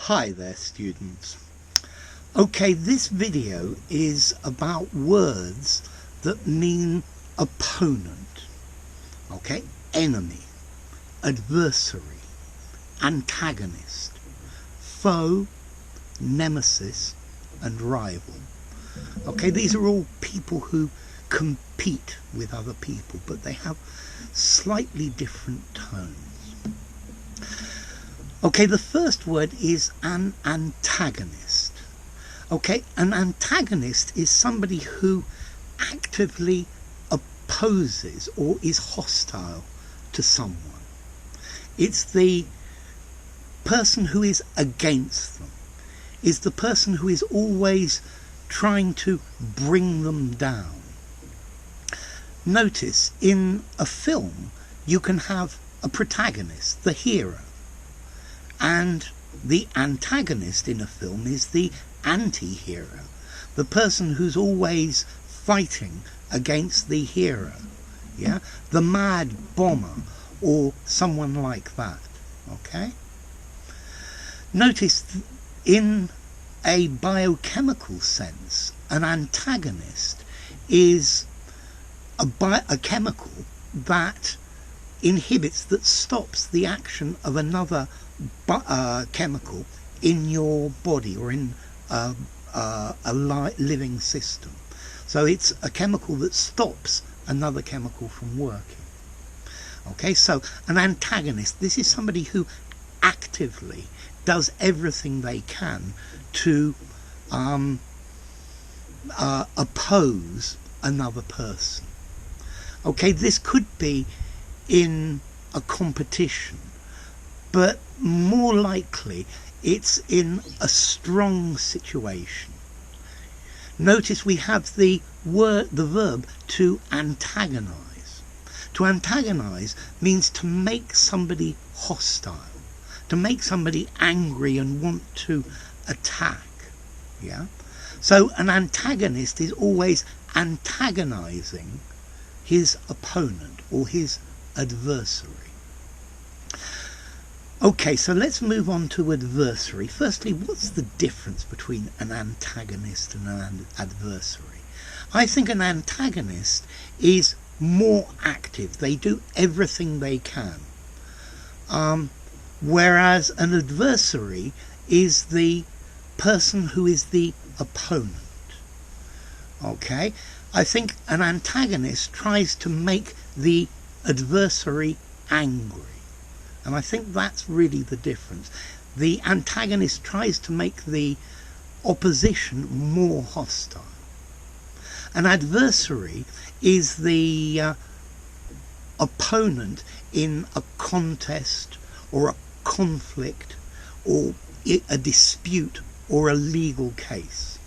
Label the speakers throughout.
Speaker 1: Hi there students. Okay, this video is about words that mean opponent, okay, enemy, adversary, antagonist, foe, nemesis and rival. Okay, these are all people who compete with other people, but they have slightly different tones. Okay, the first word is an antagonist. Okay, an antagonist is somebody who actively opposes or is hostile to someone. It's the person who is against them, is the person who is always trying to bring them down. Notice in a film you can have a protagonist, the hero, and the antagonist in a film is the anti-hero, the person who's always fighting against the hero, yeah, the mad bomber or someone like that. Okay, notice in a biochemical sense, an antagonist is a chemical that inhibits, that stops the action of another chemical in your body or in a living system. So it's a chemical that stops another chemical from working. Okay, so an antagonist, this is somebody who actively does everything they can to oppose another person. Okay, this could be in a competition, but more likely it's in a strong situation. Notice we have the verb to antagonize. To antagonize means to make somebody hostile, to make somebody angry and want to attack. Yeah, so an antagonist is always antagonizing his opponent or his adversary. Okay, so let's move on to adversary. Firstly, what's the difference between an antagonist and an adversary? I think an antagonist is more active. They do everything they can. Whereas an adversary is the person who is the opponent. Okay, I think an antagonist tries to make the adversary angry. And I think that's really the difference. The antagonist tries to make the opposition more hostile. An adversary is the opponent in a contest or a conflict or a dispute or a legal case.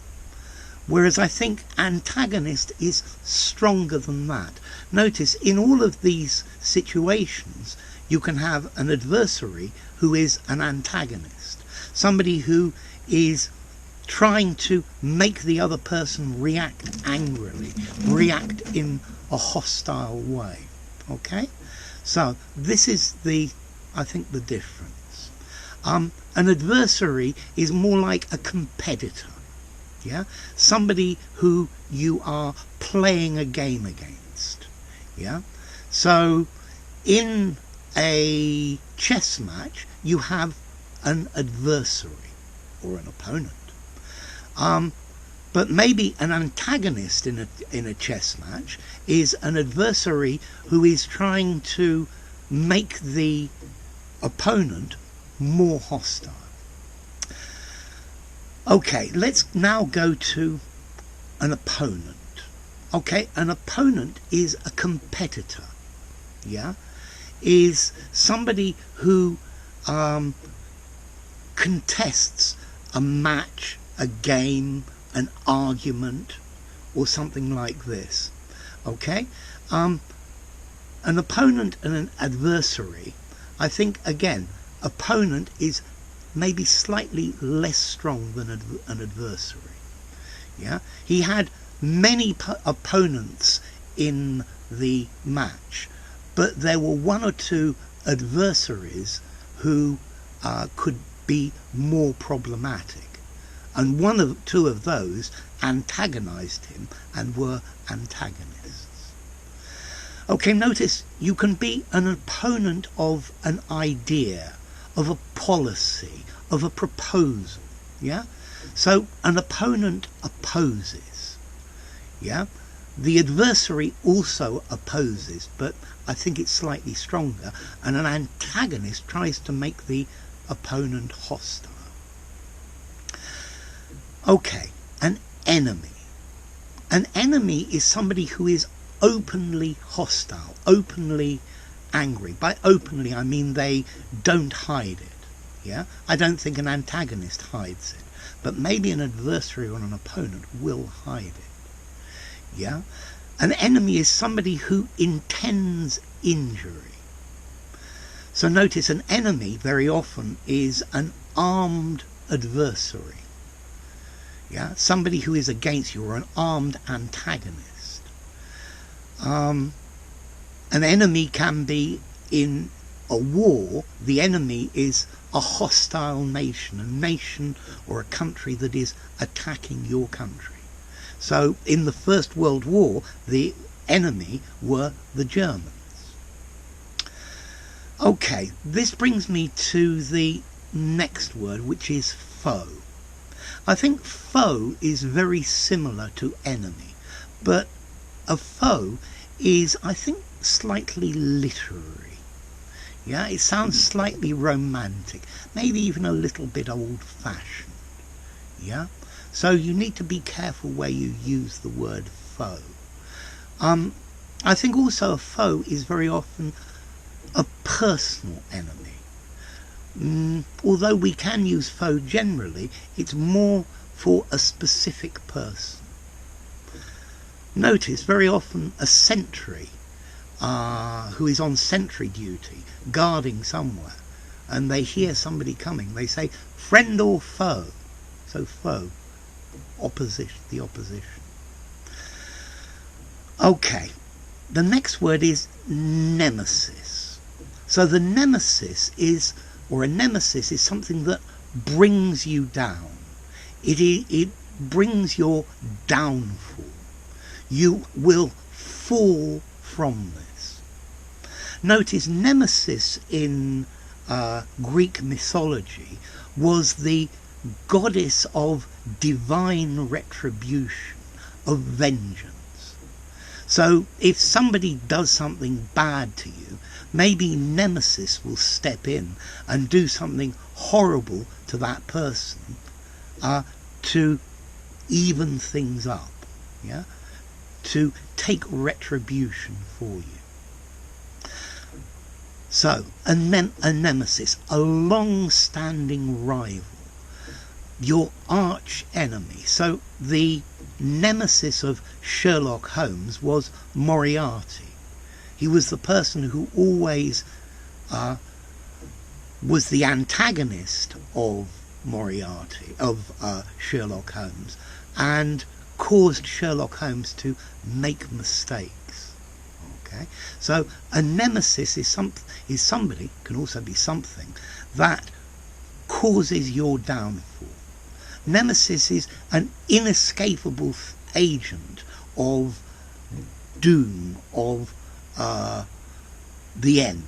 Speaker 1: Whereas I think antagonist is stronger than that. Notice in all of these situations you can have an adversary who is an antagonist, somebody who is trying to make the other person react angrily, react in a hostile way. Okay, so this is I think the difference. An adversary is more like a competitor, yeah, somebody who you are playing a game against. Yeah, so in a chess match you have an adversary or an opponent, but maybe an antagonist in a chess match is an adversary who is trying to make the opponent more hostile. Okay, let's now go to an opponent. Okay, an opponent is a competitor, yeah, is somebody who contests a match, a game, an argument or something like this. Okay, an opponent and an adversary, I think again opponent is maybe slightly less strong than an adversary. Yeah, he had many opponents in the match, but there were one or two adversaries who could be more problematic. And two of those antagonized him and were antagonists. Okay, notice you can be an opponent of an idea, of a policy, of a proposal, yeah? So an opponent opposes, yeah? The adversary also opposes, but I think it's slightly stronger, and an antagonist tries to make the opponent hostile. Okay, an enemy. An enemy is somebody who is openly hostile, openly angry. By openly, I mean they don't hide it. Yeah, I don't think an antagonist hides it, but maybe an adversary or an opponent will hide it. Yeah, an enemy is somebody who intends injury. So notice an enemy very often is an armed adversary. Yeah, somebody who is against you, or an armed antagonist. An enemy can be in a war. The enemy is a hostile nation, a nation or a country that is attacking your country. So in the First World War, the enemy were the Germans. Okay, this brings me to the next word, which is foe. I think foe is very similar to enemy, but a foe is, I think, slightly literary. Yeah, it sounds slightly romantic, maybe even a little bit old-fashioned. Yeah, so you need to be careful where you use the word foe. I think also a foe is very often a personal enemy. Although we can use foe generally, it's more for a specific person. Notice very often a sentry who is on sentry duty, guarding somewhere, and they hear somebody coming, they say, friend or foe? So foe, opposition, the opposition. Okay, the next word is nemesis. So the nemesis is, or a nemesis is something that brings you down. It brings your downfall. You will fall from this. Notice Nemesis in Greek mythology was the goddess of divine retribution, of vengeance. So if somebody does something bad to you, maybe Nemesis will step in and do something horrible to that person to even things up, yeah, to take retribution for you. So a nemesis, a long-standing rival, your arch enemy. So the nemesis of Sherlock Holmes was Moriarty. He was the person who always was the antagonist of Moriarty, of Sherlock Holmes, and caused Sherlock Holmes to make mistakes. Okay, so a nemesis is somebody, can also be something, that causes your downfall. Nemesis is an inescapable agent of doom, of the end.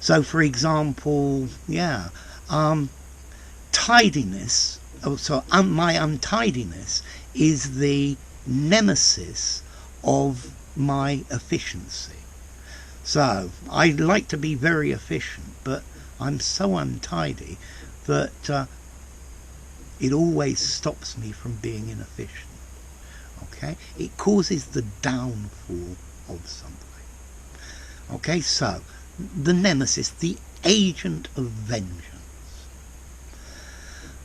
Speaker 1: So for example, tidiness, my untidiness is the nemesis of my efficiency. So I like to be very efficient, but I'm so untidy that it always stops me from being inefficient. Okay, it causes the downfall of something. Okay, so the nemesis, the agent of vengeance.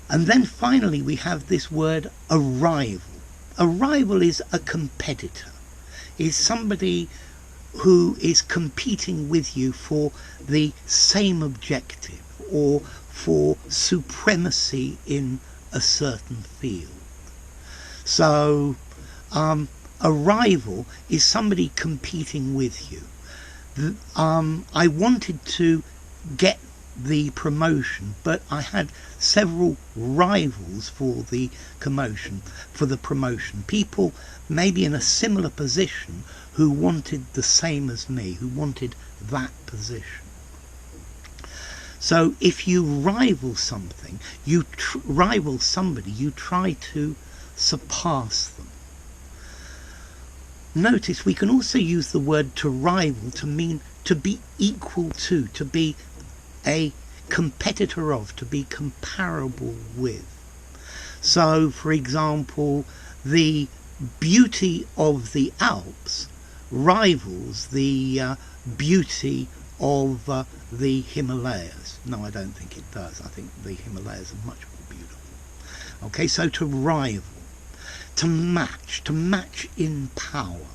Speaker 1: And then finally we have this word a rival. A rival is a competitor, is somebody who is competing with you for the same objective or for supremacy in a certain field. So a rival is somebody competing with you. I wanted to get the promotion, but I had several rivals for the promotion. People maybe in a similar position who wanted the same as me, who wanted that position. So if you rival something, rival somebody, you try to surpass them. Notice we can also use the word to rival to mean to be equal to be a competitor of, to be comparable with. So, for example, the beauty of the Alps rivals the beauty of the Himalayas. No, I don't think it does. I think the Himalayas are much more beautiful. Okay, so to rival, to match in power.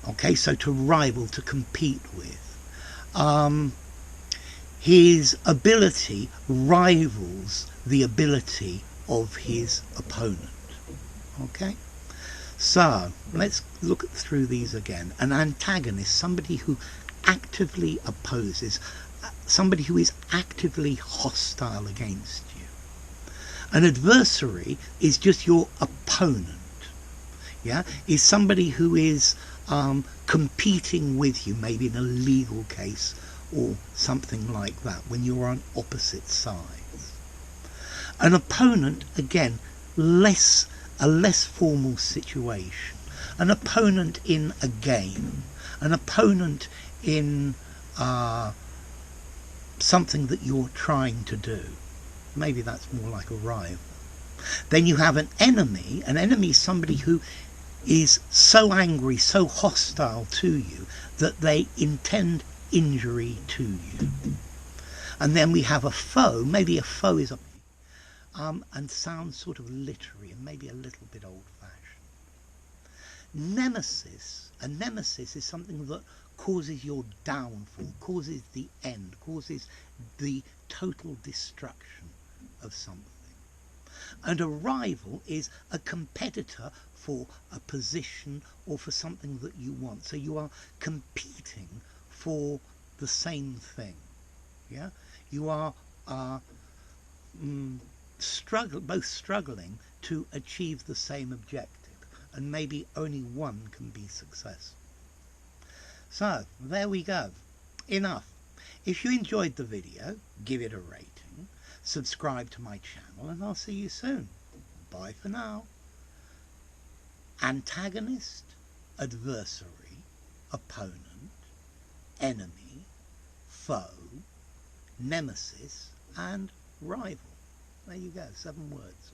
Speaker 1: Okay, so to rival, to compete with. His ability rivals the ability of his opponent. Okay, so let's look through these again. An antagonist, somebody who actively opposes, somebody who is actively hostile against you. An adversary is just your opponent. Yeah, is somebody who is competing with you, maybe in a legal case or something like that, when you're on opposite sides. An opponent, again, a less formal situation. An opponent in a game. An opponent in something that you're trying to do. Maybe that's more like a rival. Then you have an enemy. An enemy is somebody who is so angry, so hostile to you that they intend injury to you. And then we have a foe. Maybe a foe is and sounds sort of literary and maybe a little bit old-fashioned. Nemesis. A nemesis is something that causes your downfall, causes the end, causes the total destruction of something. And a rival is a competitor for a position or for something that you want. So you are competing for the same thing. Yeah, you are both struggling to achieve the same objective, and maybe only one can be successful. So there we go. Enough. If you enjoyed the video, give it a rating, subscribe to my channel, and I'll see you soon. Bye for now. Antagonist, adversary, opponent, enemy, foe, nemesis, and rival. There you go, 7 words.